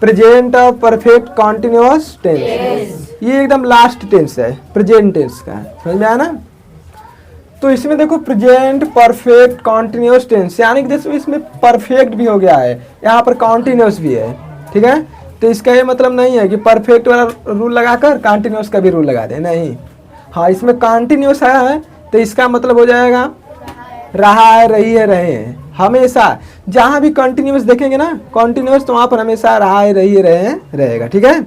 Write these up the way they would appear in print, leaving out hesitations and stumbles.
Present perfect continuous tense, ये एकदम last tense है प्रेजेंट टेंस का, समझ में आया ना। तो इसमें देखो प्रेजेंट परफेक्ट कॉन्टिन्यूअस टेंस, यानी कि जैसे इसमें परफेक्ट भी हो गया है, यहाँ पर कॉन्टिन्यूअस भी है, ठीक है। तो इसका ये मतलब नहीं है कि परफेक्ट वाला रूल लगाकर कॉन्टिन्यूअस का भी रूल लगा दे, नहीं। हाँ, इसमें कॉन्टिन्यूअस है तो इसका मतलब हो जाएगा रहा है, रही है, रहे हैं। हमेशा जहाँ भी कंटिन्यूअस देखेंगे ना कॉन्टिन्यूअस, तो वहाँ पर हमेशा रहा है, रही है, रहे हैं रहेगा, ठीक है।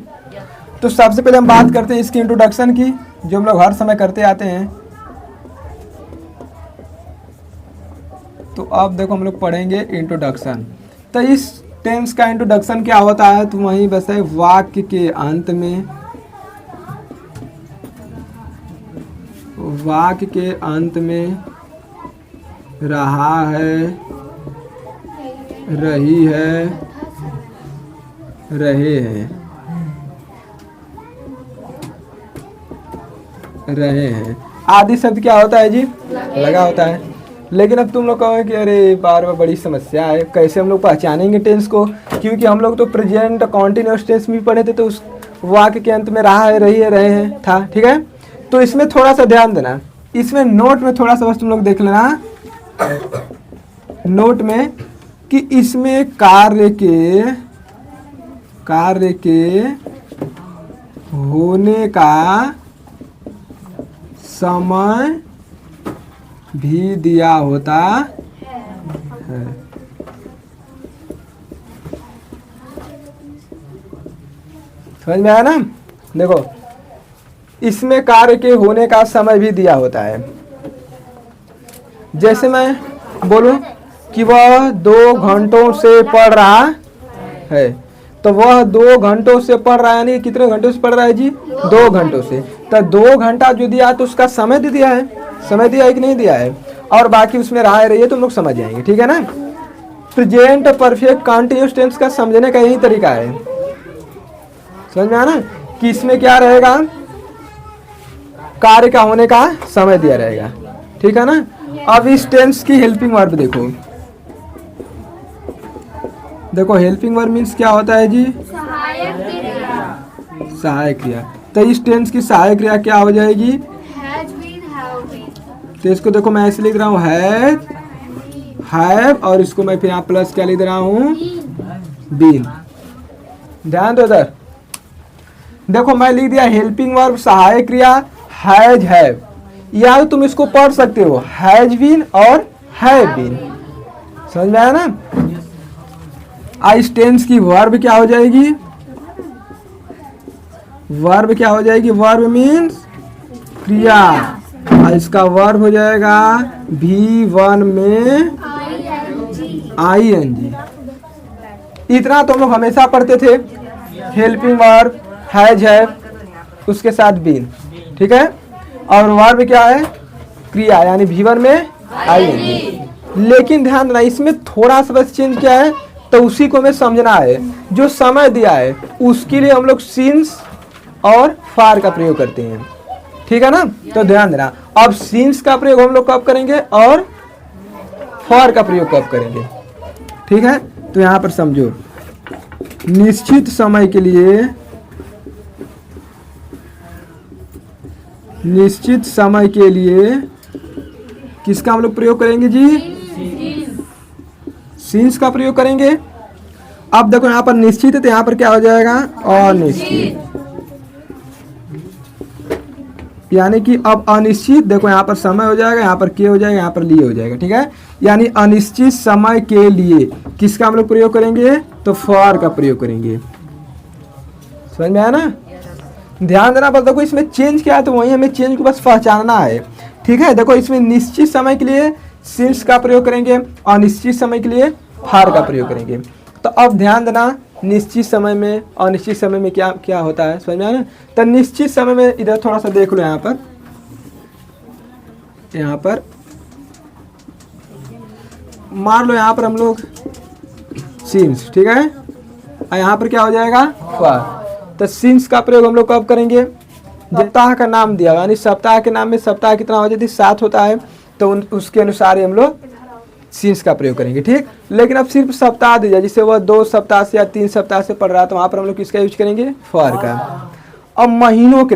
तो सबसे पहले हम बात करते हैं इसकी इंट्रोडक्शन की, जो हम लोग हर समय करते आते हैं। तो अब देखो हम लोग पढ़ेंगे इंट्रोडक्शन। तो इस टेंस का इंट्रोडक्शन क्या होता है, तो वहीं बस है वाक्य के अंत में, वाक्य के अंत में रहा है, रही है, रहे हैं, रहे हैं आदि शब्द क्या होता है जी, लगा होता है। लेकिन अब तुम लोग कहोगे कि अरे बार बार बड़ी समस्या है, कैसे हम लोग पहचानेंगे टेंस को, क्योंकि हम लोग तो प्रेजेंट कॉन्टिन्यूअस टेंस भी पढ़े थे, तो उस वाक्य के अंत में रहा है, रही है, रहे हैं था, ठीक है। तो इसमें थोड़ा सा ध्यान देना, इसमें नोट में थोड़ा सा बस तुम लोग देख लेना नोट में कि इसमें कार्य के होने का समय भी दिया होता है। समझ में आया ना। देखो इसमें कार्य के होने का समय भी दिया होता है। जैसे मैं बोलूं कि वह 2 घंटों से पढ़ रहा है, तो वह 2 घंटों से पढ़ रहा है, यानी कितने घंटों से पढ़ रहा है जी, 2 घंटों से। तो 2 घंटा जो दिया तो उसका समय दे दिया है, समय दिया है कि नहीं दिया है, और बाकी उसमें रहा है, रही है, तो हम लोग समझ जाएंगे, ठीक है ना। प्रेजेंट परफेक्ट कंटिन्यूअस टेंस का समझने का यही तरीका है, समझ में आया ना, कि इसमें क्या रहेगा, कार्य का होने का समय दिया रहेगा, ठीक है ना। अब इस टेंस की हेल्पिंग वर्ब देखो, देखो हेल्पिंग वर्ब मीन्स क्या होता है जी, सहायक क्रिया। सहायक क्रिया। तो इस टेंस की सहायक क्रिया क्या हो जाएगी, Has been, have been। तो इसको देखो मैं ऐसे लिख रहा हूँ हैव, और इसको मैं फिर यहाँ प्लस क्या लिख रहा हूँ, बीन। ध्यान दो इधर, देखो मैं लिख दिया हेल्पिंग वर्ब सहायक क्रिया हैज, हैव, या तुम इसको पढ़ सकते हो हैज बीन और हैव बीन, समझ में आया ना। इस टेंस की वर्ब क्या हो जाएगी, वर्ब क्या हो जाएगी, वर्ब मीन्स क्रिया, और इसका वर्ब हो जाएगा V1 में ING। इतना तो हम लोग हमेशा पढ़ते थे, हेल्पिंग वर्ब हैज, हैव, उसके साथ बीन, ठीक है। और वर्ब क्या है, क्रिया, यानी V1 में ING। लेकिन ध्यान देना इसमें थोड़ा सा बस चेंज क्या है, तो उसी को हमें समझना है। जो समय दिया है उसके लिए हम लोग सिंस और फार का प्रयोग करते हैं, ठीक है ना। तो ध्यान देना, अब सिंस का प्रयोग हम लोग कब करेंगे और फॉर का प्रयोग कब करेंगे, ठीक है। तो यहाँ पर समझो, निश्चित समय के लिए, निश्चित समय के लिए किसका हम लोग प्रयोग करेंगे जी, सिंस का प्रयोग करेंगे। अब देखो यहाँ पर निश्चित है, तो यहाँ पर क्या हो जाएगा, अनिश्चित, यानी कि अब अनिश्चित, देखो यहाँ पर समय हो जाएगा, यहाँ पर के हो जाएगा, यहाँ पर लिए हो जाएगा, ठीक है। यानी अनिश्चित समय के लिए किसका हम लोग प्रयोग करेंगे, तो फॉर का प्रयोग करेंगे, समझ में आया ना। ध्यान देना, बस देखो इसमें चेंज क्या है, तो वही हमें चेंज को बस पहचानना है, ठीक है। देखो इसमें निश्चित समय के लिए सिंस का प्रयोग करेंगे, अनिश्चित समय के लिए फार का प्रयोग करेंगे। तो अब ध्यान देना, निश्चित समय में अनिश्चित समय में क्या क्या होता है, समझ में आया ना। तो निश्चित समय में इधर थोड़ा सा देख लो, यहाँ पर मान लो यहाँ पर हम लोग सिंस, ठीक है, और यहाँ पर क्या हो जाएगा, फार। तो सिंस का प्रयोग हम लोग कब करेंगे, सप्ताह का नाम दिया, यानी सप्ताह के नाम में सप्ताह कितना हो जाती है, 7 होता है, तो उसके अनुसार ही हम लोग सीन्स का प्रयोग करेंगे, ठीक। लेकिन अब सिर्फ सप्ताह दिया, जिससे वह 2 सप्ताह से या 3 सप्ताह से पढ़ रहा है, तो वहाँ पर हम लोग किसका यूज करेंगे, फॉर का। अब महीनों के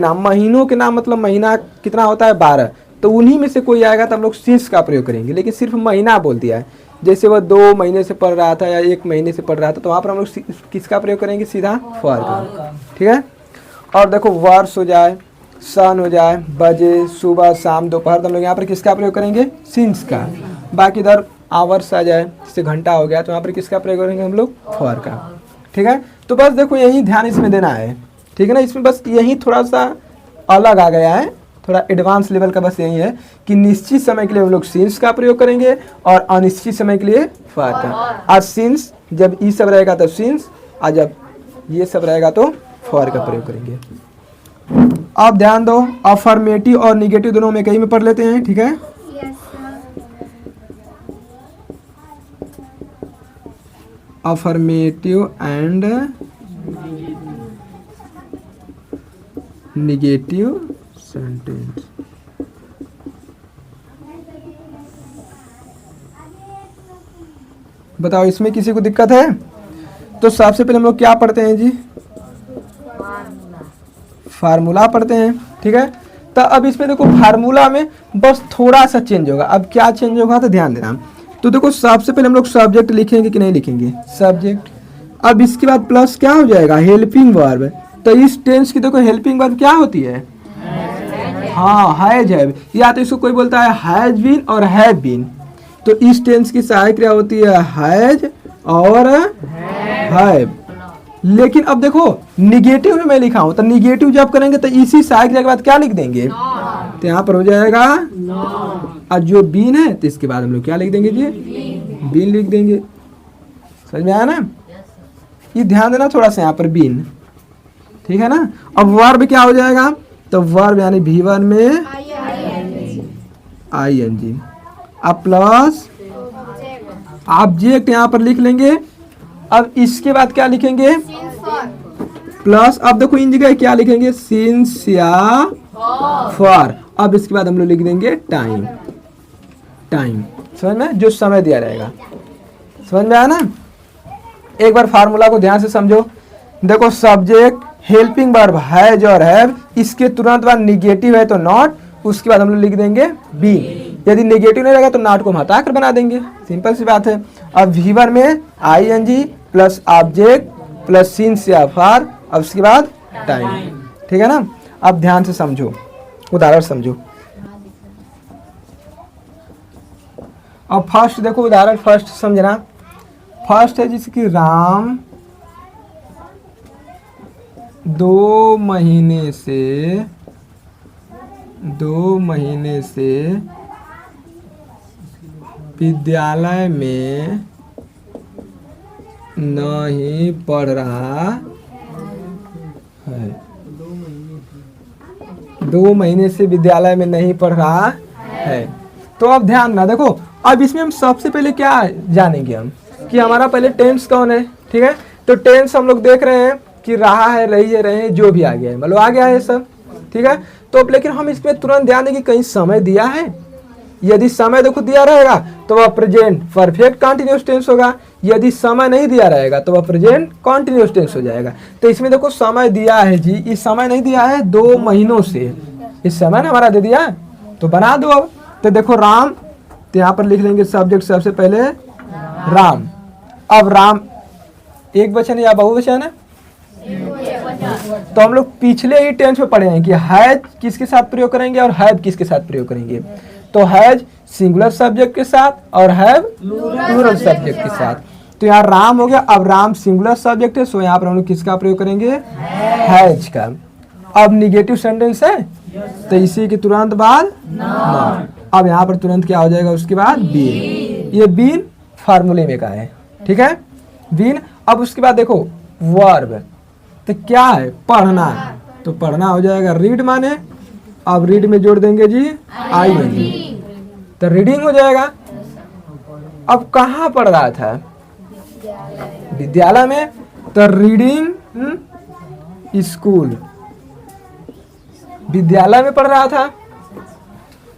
नाम मतलब महीना कितना होता है, 12, तो उन्हीं में से कोई आएगा तो हम लोग सीन्स का प्रयोग करेंगे। लेकिन सिर्फ महीना बोल दिया है, जैसे वह 2 महीने से पढ़ रहा था या 1 महीने से पढ़ रहा था, तो वहाँ पर हम लोग किसका प्रयोग करेंगे, सीधा फॉर का, ठीक है। और देखो वर्ष हो जाए, सन हो जाए, बजे, सुबह, शाम, दोपहर, तो हम लोग यहाँ पर किसका प्रयोग करेंगे, सीन्स का। बाकी इधर आवर्स आ जाए, जैसे घंटा हो गया, तो यहाँ पर किसका प्रयोग करेंगे हम लोग, फॉर का, ठीक है। तो बस देखो यही ध्यान इसमें देना है, ठीक है ना। इसमें बस यही थोड़ा सा अलग आ गया है, थोड़ा एडवांस लेवल का बस यही है कि निश्चित समय के लिए हम लोग सीन्स का प्रयोग करेंगे और अनिश्चित समय के लिए फॉर का। आज सीन्स जब ई सब रहेगा तो सीन्स, और जब ये सब रहेगा तो फॉर का प्रयोग करेंगे। अब ध्यान दो, अफर्मेटिव और निगेटिव दोनों में कहीं में पढ़ लेते हैं, ठीक है। Yes, sir. Affirmative and negative sentence. बताओ इसमें किसी को दिक्कत है? तो सबसे पहले हम लोग क्या पढ़ते हैं जी, फार्मूला पढ़ते हैं, ठीक है। तो अब इसमें देखो फार्मूला में बस थोड़ा सा चेंज होगा। अब क्या चेंज होगा तो ध्यान देना। तो देखो सबसे पहले हम लोग सब्जेक्ट लिखेंगे कि नहीं लिखेंगे, सब्जेक्ट। अब इसके बाद प्लस क्या हो जाएगा, हेल्पिंग वर्ब। तो इस टेंस की देखो हेल्पिंग वर्ब क्या होती है, हाँ, हैज है, या तो इसको कोई बोलता है हैज बीन और हैव बीन। तो इस टेंस की सहायक क्रिया होती है हैज और हैव। लेकिन अब देखो निगेटिव में मैं लिखा हूं, तो निगेटिव जब करेंगे तो इसी सहायक क्रिया के बाद क्या लिख देंगे, तो यहाँ पर हो जाएगा और जो बीन है तो इसके बाद हम लोग क्या लिख देंगे जी, बीन लिख देंगे। समझ में आया ना, ये ध्यान देना थोड़ा सा यहाँ पर बीन, ठीक है ना। अब वर्ब क्या हो जाएगा, तो वर्ब यानी V1 में ING, अब प्लस ऑब्जेक्ट यहाँ पर लिख लेंगे। अब इसके बाद क्या लिखेंगे, प्लस, अब देखो इन जगह क्या लिखेंगे, सिंस या फॉर। अब इसके बाद हम लोग लिख देंगे टाइम, टाइम, समझ में, जो समय दिया रहेगा। समझ में आया ना। एक बार फार्मूला को ध्यान से समझो। देखो सब्जेक्ट, हेल्पिंग वर्ब हैज और हैव, इसके तुरंत बाद निगेटिव है तो नॉट, उसके बाद हम लोग लिख देंगे बी। यदि नेगेटिव नहीं रहेगा तो नॉट को हम हटाकर बना देंगे, सिंपल सी बात है। अब V1 में ING plus object plus since या फॉर, अब उसके बाद टाइम, ठीक है ना। अब ध्यान से समझो, उदाहरण समझो। अब फर्स्ट देखो उदाहरण, फर्स्ट समझना। फर्स्ट है जिसकी राम 2 महीने से विद्यालय में नहीं पढ़ रहा है। 2 महीने से विद्यालय में नहीं पढ़ रहा है। तो अब ध्यान ना, देखो अब इसमें हम सबसे पहले क्या जानेंगे हम, कि हमारा पहले टेंस कौन है, ठीक है। तो टेंस हम लोग देख रहे हैं कि रहा है, रही है, रहे, जो भी आ गया है, मतलब आ गया है सब, ठीक है। तो अब लेकिन हम इसमें तुरंत ध्यान दें कि कहीं समय दिया है। यदि समय देखो दिया रहेगा तो वह प्रेजेंट परफेक्ट कंटिन्यूअस टेंस होगा। यदि समय नहीं दिया रहेगा तो वह प्रेजेंट कंटिन्यूअस टेंस हो जाएगा। तो इसमें देखो समय दिया है जी, इस समय नहीं दिया है 2 महीनों से, इस समय ना हमारा दे दिया, तो बना दो। अब तो देखो राम, तो यहाँ पर लिख लेंगे सब्जेक्ट सबसे पहले राम। अब राम एक वचन या बहुवचन है, तो हम लोग पिछले ही टेंस में पढ़े हैं कि हैज किसके साथ प्रयोग करेंगे और हैव किसके साथ प्रयोग करेंगे। तो हैज सिंगुलर सब्जेक्ट के साथ और हैव प्लूरल सब्जेक्ट के साथ। तो यहाँ राम हो गया। अब राम सिंगुलर सब्जेक्ट है, सो यहाँ पर हम लोग किसका प्रयोग करेंगे, हैज का। अब निगेटिव सेंटेंस है तो इसी के तुरंत बाद नॉट। अब यहाँ पर तुरंत क्या हो जाएगा, उसके बाद बीन। ये बीन फार्मूले में का है, ठीक है, बीन। अब उसके बाद देखो वर्ब, तो क्या है, पढ़ना, तो पढ़ना हो जाएगा रीड माने। अब रीड में जोड़ देंगे जी ING, तो रीडिंग हो जाएगा। अब कहाँ पढ़ रहा था, विद्यालय में, तो रीडिंग स्कूल, विद्यालय में पढ़ रहा था।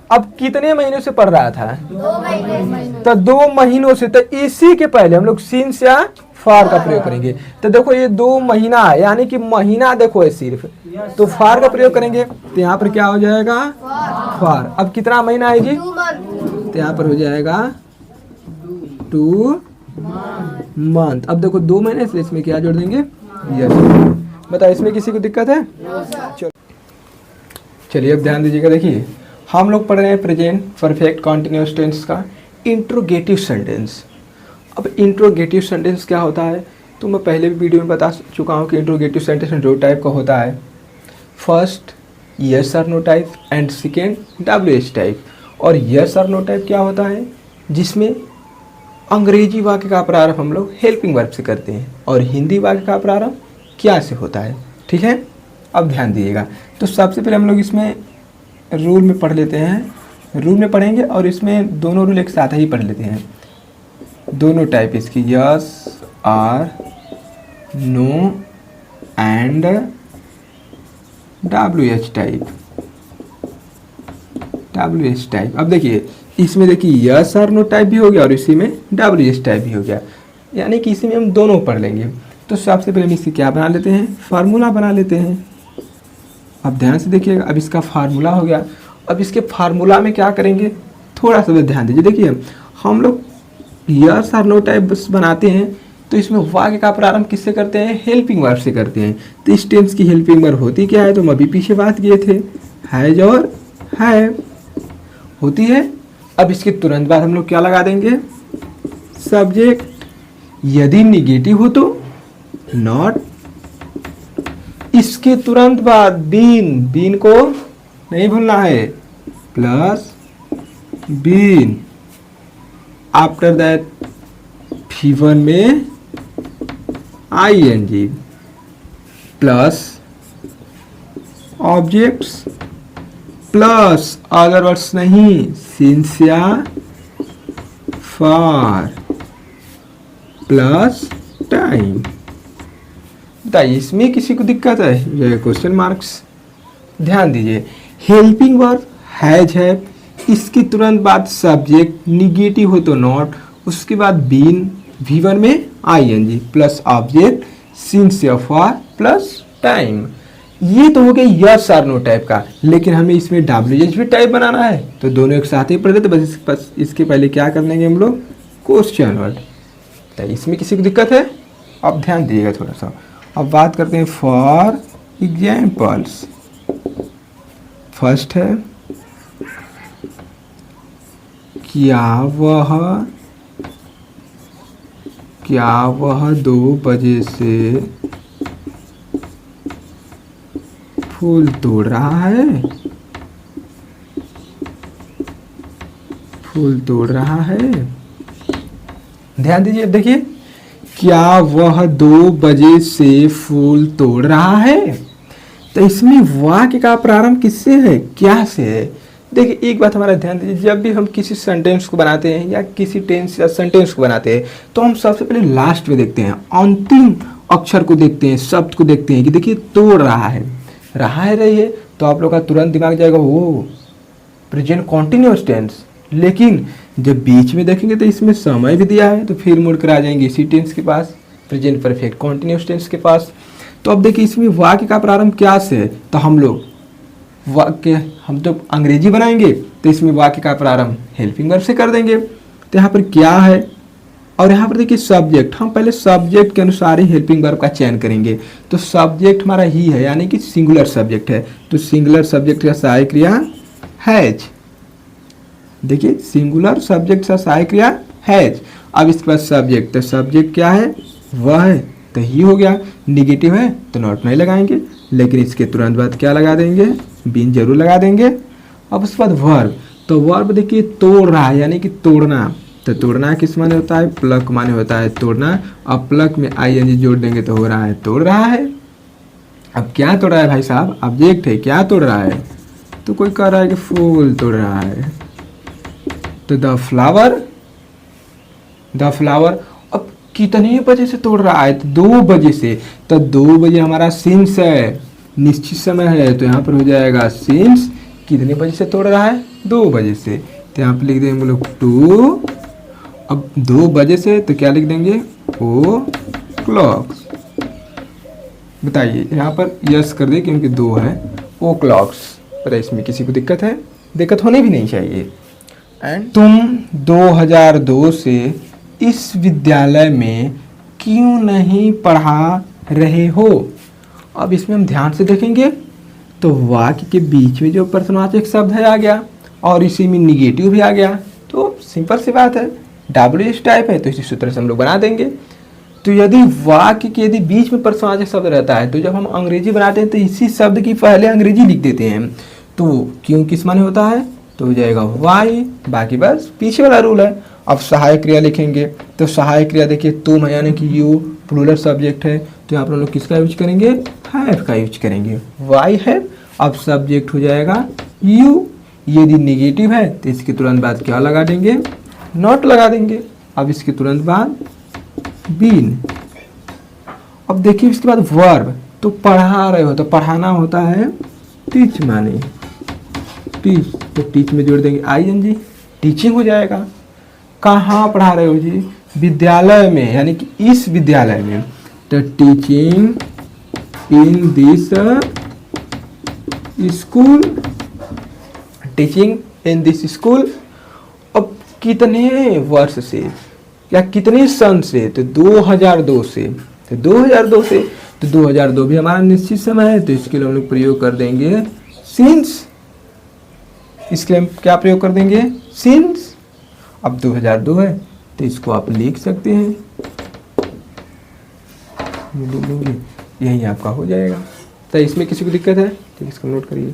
अब कितने महीनों से पढ़ रहा था? 2 महीने तो 2 महीनों से। तो इसी के पहले हम लोग सिंस या फार का प्रयोग करेंगे। तो देखो ये 2 महीना है, यानी कि महीना देखो है सिर्फ, तो फार का प्रयोग करेंगे तो यहाँ पर क्या हो जाएगा? फार। अब कितना महीना है जी? 2 months तो यहाँ पर हो जाएगा 2 मंथ। अब देखो 2 महीने से इसमें क्या जोड़ देंगे? यस। बताओ इसमें किसी को दिक्कत है? चलो चलिए अब ध्यान दीजिएगा। देखिए हम लोग पढ़ रहे हैं प्रेजेंट परफेक्ट कॉन्टिन्यूअस टेंस का इंट्रोगेटिव सेंटेंस। अब इंट्रोगेटिव सेंटेंस क्या होता है तो मैं पहले भी वीडियो में बता चुका हूँ कि इंट्रोगेटिव सेंटेंस 2 टाइप का होता है। फर्स्ट यस और no type and second WH type. और यस और नो टाइप क्या होता है? जिसमें अंग्रेजी वाक्य का प्रारंभ हम लोग हेल्पिंग वर्ब से करते हैं और हिंदी वाक्य का प्रारंभ क्या से होता है। ठीक है, अब ध्यान दीजिएगा। तो सबसे पहले हम लोग इसमें रूल में पढ़ लेते हैं, रूल में पढ़ेंगे और इसमें दोनों रूल एक साथ ही पढ़ लेते हैं। दोनों टाइप इसकी, यस और no and WH type. WH type. अब देखिए इसमें देखिए यस और नो टाइप भी हो गया और इसी में WH टाइप भी हो गया, यानी कि इसी में हम दोनों पढ़ लेंगे। तो सबसे पहले हम इसकी क्या बना लेते हैं? फार्मूला बना लेते हैं। अब ध्यान से देखिएगा, अब इसका फार्मूला हो गया। अब इसके फार्मूला में क्या करेंगे थोड़ा सा ध्यान दीजिए। देखिए हम लोग यस और नो टाइप बस बनाते हैं तो इसमें वाक्य का प्रारंभ किससे करते हैं? हेल्पिंग वर्ब से करते हैं। तो इस टेंस की हेल्पिंग वर्ब होती क्या है? तो हम अभी पीछे बात किए थे, हैज और है होती है। अब इसके तुरंत बाद हम लोग क्या लगा देंगे? सब्जेक्ट। यदि निगेटिव हो तो नॉट। इसके तुरंत बाद बीन, बीन को नहीं भूलना है, प्लस बीन। आफ्टर दैट फीवर में ING plus objects plus other words नहीं, सिंस या फॉर प्लस टाइम। बताइए इसमें किसी को दिक्कत है? ये क्वेश्चन मार्क्स। ध्यान दीजिए, हेल्पिंग वर्ब हैज है, इसके तुरंत बाद सब्जेक्ट, निगेटिव हो तो नॉट, उसके बाद बीन, V1 में ING प्लस ऑब्जेक्ट, सिंस या फॉर प्लस टाइम। ये तो हो गया यस और नो टाइप का, लेकिन हमें इसमें WH भी टाइप बनाना है तो दोनों एक साथ ही पढ़ लेते। बस इसके पहले क्या कर लेंगे हम लोग? Question word. तो इसमें किसी को दिक्कत है? अब ध्यान दीजिएगा थोड़ा सा। अब बात करते हैं फॉर एग्जाम्पल्स। फर्स्ट है क्या वह 2 बजे से फूल तोड़ रहा है? फूल तोड़ रहा है। ध्यान दीजिए, देखिए क्या वह 2 बजे से फूल तोड़ रहा है? तो इसमें वाक्य का प्रारंभ किससे है? क्या से है? देखिए एक बात हमारा ध्यान दीजिए, जब भी हम किसी सेंटेंस को बनाते हैं या किसी टेंस या सेंटेंस को बनाते हैं तो हम सबसे पहले लास्ट में देखते हैं, अंतिम अक्षर को देखते हैं, शब्द को देखते हैं कि देखिए तोड़ रहा है, रही है, तो आप लोग का तुरंत दिमाग जाएगा वो प्रेजेंट कॉन्टिन्यूअस टेंस। लेकिन जब बीच में देखेंगे तो इसमें समय भी दिया है तो फिर मुड़ कर आ जाएंगे इसी टेंस के पास, प्रेजेंट परफेक्ट कॉन्टिन्यूअस टेंस के पास। तो अब देखिए इसमें वाक्य का प्रारंभ क्या से है? तो हम लोग वाक्य हम तो अंग्रेजी बनाएंगे तो इसमें वाक्य का प्रारंभ हेल्पिंग वर्ब से कर देंगे। तो यहाँ पर क्या है और यहाँ पर देखिए सब्जेक्ट, हम पहले सब्जेक्ट के अनुसार ही हेल्पिंग वर्ब का चयन करेंगे। तो सब्जेक्ट हमारा ही है, यानी कि सिंगुलर सब्जेक्ट है, तो सिंगुलर सब्जेक्ट का सहायक क्रिया हैज। देखिए सिंगुलर सब्जेक्ट का सहायक क्रिया हैज। अब इसके बाद सब्जेक्ट, तो सब्जेक्ट क्या है? वह है, तो ही हो गया। निगेटिव है तो नॉट नहीं लगाएंगे, लेकिन इसके तुरंत बाद क्या लगा देंगे? बीन जरूर लगा देंगे। अब उसके बाद वर्ब, तो वर्ब देखिए तोड़ रहा है, यानी कि तोड़ना। तो तोड़ना किस माने होता है? प्लक माने होता है तोड़ना। अब प्लक में ING जोड़ देंगे तो हो रहा है तोड़ रहा है। अब क्या तोड़ रहा है भाई साहब? ऑब्जेक्ट है, क्या तोड़ रहा है? तो कोई कह रहा है कि फूल तोड़ रहा है, तो द फ्लावर। अब कितने बजे से तोड़ रहा है? तो 2 बजे से। तो 2 बजे हमारा सिंस है, निश्चित समय है, तो यहाँ पर हो जाएगा सिंस कितने बजे से तोड़ रहा है? 2 बजे से, तो यहाँ पे लिख देंगे हम लोग 2, अब 2 बजे से तो क्या लिख देंगे ओ क्लॉक्स। बताइए यहाँ पर यस कर दे क्योंकि 2 है, ओ क्लॉक्स। पर इसमें किसी को दिक्कत है? दिक्कत होनी भी नहीं चाहिए। एंड तुम 2002 से इस विद्यालय में क्यों नहीं पढ़ा रहे हो? अब इसमें हम ध्यान से देखेंगे तो वाक्य के बीच में जो प्रश्नवाचक शब्द है आ गया और इसी में निगेटिव भी आ गया, तो सिंपल सी बात है, WH टाइप है तो इसी सूत्र से हम लोग बना देंगे। तो यदि वाक्य के यदि बीच में प्रश्नवाचक शब्द रहता है तो जब हम अंग्रेजी बनाते हैं तो इसी शब्द की पहले अंग्रेजी लिख देते हैं। तो क्यों किस माने होता है तो हो जाएगा वाई, बाकी बस पीछे वाला रूल है। अब सहायक क्रिया लिखेंगे तो सहायक क्रिया देखिए तुम है यानी कि यू, प्लूरल सब्जेक्ट है तो यहाँ पर हम लोग किसका यूज करेंगे? हैव का यूज करेंगे, वाई है। अब सब्जेक्ट हो जाएगा यू, यदि निगेटिव है तो इसके तुरंत बाद क्या लगा देंगे? नॉट लगा देंगे। अब इसके तुरंत बाद बीन। अब देखिए इसके बाद वर्ब, तो पढ़ा रहे हो तो पढ़ाना होता है टीच माने टीच, तो टीच में जोड़ देंगे ING, टीचिंग हो जाएगा। कहाँ पढ़ा रहे हो जी? विद्यालय में यानी कि इस विद्यालय में, तो teaching in this school, teaching in this school. अब कितने वर्ष से या कितने सन से? तो 2002 से, तो 2002 से, तो 2002 भी हमारा निश्चित समय है तो इसके लिए हम लोग प्रयोग कर देंगे सिंस। इसके लिए हम क्या प्रयोग कर देंगे? सिंस। अब 2002 है तो इसको आप लिख सकते हैं, यही आपका हो जाएगा। तो इसमें किसी को दिक्कत है तो इसको नोट करिए।